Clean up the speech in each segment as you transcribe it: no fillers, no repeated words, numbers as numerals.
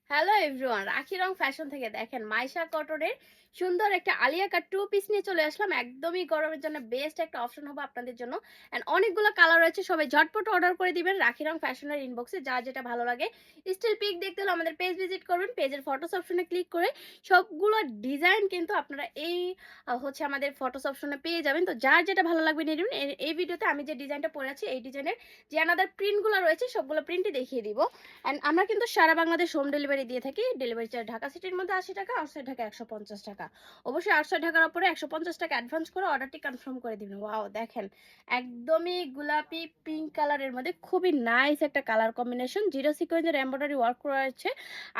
Hello everyone, রাখি Rang fashion থেকে দেখেন মাইশা কটনের সুন্দর একটা আলিয়া কাট টু পিস নিয়ে চলে আসলাম। একদমই গরমের জন্য বেস্ট একটা অপশন হবে আপনাদের জন্য। এন্ড অনেকগুলো কালার রয়েছে, সবাই ঝটপট অর্ডার করে দিবেন রাখি রং ফ্যাশনের ইনবক্সে, যার যেটা ভালো লাগে। স্টিল পিক দেখতে হলে আমাদের পেজ ভিজিট করবেন, পেজের ফটোস অপশনে ক্লিক করে সবগুলো ডিজাইন কিন্তু আপনারা এই আমাদের ফটোস অপশনে পেয়ে যাবেন। তো যার যেটা ভালো লাগবে নিয়ে নেবেন। এই ভিডিওতে আমি যে ডিজাইনটা পরে আছি এই ডিজাইনের যে আনাদার প্রিন্টগুলো রয়েছে সবগুলো প্রিন্টই দেখিয়ে দিব। অ্যান্ড আমরা কিন্তু সারা বাংলাদেশ হোম ডেলিভারি দিয়ে থাকি। ডেলিভারি চার্জ ঢাকা সিটির মধ্যে 80 টাকা, আউটসাইড ঢাকা 150 টাকা। অবশ্যই আউটসাইড ঢাকার উপরে 150 টাকা অ্যাডভান্স করে অর্ডারটি কনফার্ম করে দিবেন। ওয়াও, দেখেন একদমই গোলাপি পিঙ্ক কালারের মধ্যে খুবই নাইস একটা কালার কম্বিনেশন, জিরো সিকোয়েন্সের এমব্রয়ডারি ওয়ার্ক করা হয়েছে।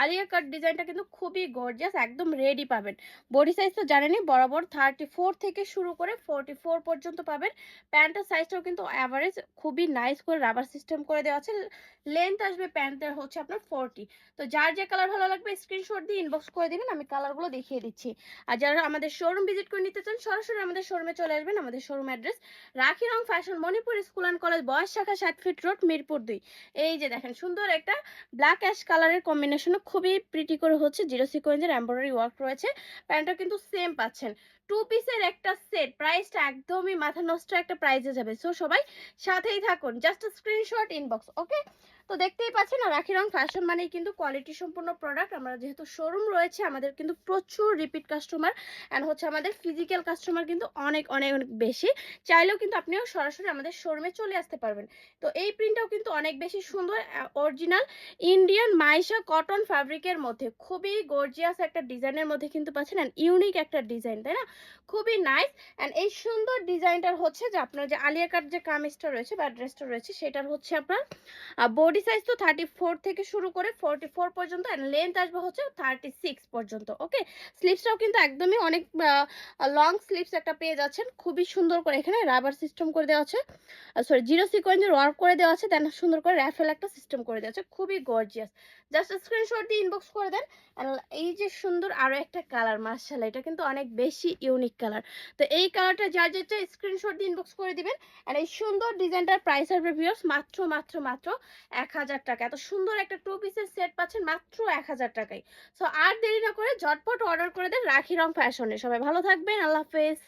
আলিয়া কাট ডিজাইনটা কিন্তু খুবই গর্জিয়াস, একদম রেডি পাবেন। বডি সাইজ তো জানেনই, বরাবর 34 থেকে শুরু করে 44 পর্যন্ত পাবেন। প্যান্টের সাইজটাও কিন্তু অ্যাভারেজ খুবই নাইস করে রাবার সিস্টেম করে দেওয়া আছে। লেন্থ আসবে প্যান্টের আপনার 40। তো যার যে কালার ভালো লাগবে স্ক্রিনশট দিয়ে ইনবক্স করে দিবেন, আমি কালারগুলো দেখিয়ে দিচ্ছি। আর যারা আমাদের শোরুম ভিজিট করে নিতে চান সরাসরি আমাদের শোরুমে চলে আসবেন। আমাদের শোরুম অ্যাড্রেস রাখি Rang fashion, Manipur school and college বয়স শাখা 60 ফিট রোড, মিরপুর 2। এই যে দেখেন সুন্দর একটা ব্ল্যাক অ্যাশ কালারের কম্বিনেশনে খুবই প্রিটি করে জিরো সিকোয়েন্সের এমব্রয়ডারি ওয়ার্ক রয়েছে। প্যান্টটা কিন্তু সেম পাচ্ছেন। টু পিসের একটা সেট, প্রাইসটা একদমই মাথা নষ্ট একটা প্রাইসে যাবে। সো সবাই সাথেই থাকুন, জাস্ট স্ক্রিনশট ইনবক্স, ওকে। তো দেখতেই পাচ্ছেন না, রাখি রং ফ্যাশন মানেই কিন্তু কোয়ালিটি সম্পূর্ণ প্রোডাক্ট। আমরা যেহেতু শোরুম রয়েছে আমাদের কিন্তু প্রচুর রিপিট কাস্টমার অ্যান্ড আমাদের ফিজিক্যাল কাস্টমার কিন্তু অনেক অনেক অনেক বেশি। চাইলেও কিন্তু আপনিও সরাসরি আমাদের শোরুমে চলে আসতে পারবেন। তো এই প্রিন্টটাও কিন্তু অনেক বেশি সুন্দর, অরিজিনাল ইন্ডিয়ান মাইশা কটন ফ্যাব্রিকের মধ্যে খুবই গর্জিয়াস একটা ডিজাইনের মধ্যে কিন্তু পাচ্ছেন, অ্যান্ড ইউনিক একটা ডিজাইন, তাই না? খুবই নাইস। অ্যান্ড এই সুন্দর ডিজাইনটার যে আপনার যে আলিয়া কাট যে কামিজটা রয়েছে বা ড্রেসটা রয়েছে সেটার আপনার বডি সাইজ তো 34 থেকে শুরু করে 44 পর্যন্ত, এন্ড লেন্থ আসবে 36 পর্যন্ত, ওকে। স্লিভসটাও কিন্তু একদমই অনেক লং স্লিভস একটা পেয়ে যাচ্ছেন, খুবই সুন্দর করে এখানে রাবার সিস্টেম করে দেওয়া আছে, সরি জিরো সিকোয়েন্সের ওয়ার্ক করে দেওয়া আছে, দেন সুন্দর করে র্যাফেল একটা সিস্টেম করে দেওয়া আছে, খুবই গর্জিয়াস। জাস্ট স্ক্রিনশট দিয়ে ইনবক্স করে দেন। এই যে সুন্দর আরো একটা কালার, মাশাআল্লাহ, এটা কিন্তু অনেক বেশি ইউনিক কালার। তো এই কালারটা যার যেটা স্ক্রিনশট দিয়ে ইনবক্স করে দিবেন। আর এই সুন্দর ডিজাইনটার প্রাইস আসবে ভিউয়ার্স মাত্র মাত্র মাত্র 1000 টাকা। এত সুন্দর একটা টু পিসের সেট পাচ্ছেন মাত্র 1000 টাকায়। সো আর দেরি না করে ঝটপট অর্ডার করে দেন রাখি রং ফ্যাশনে। সবাই ভালো থাকবেন, আল্লাহ হাফেজ।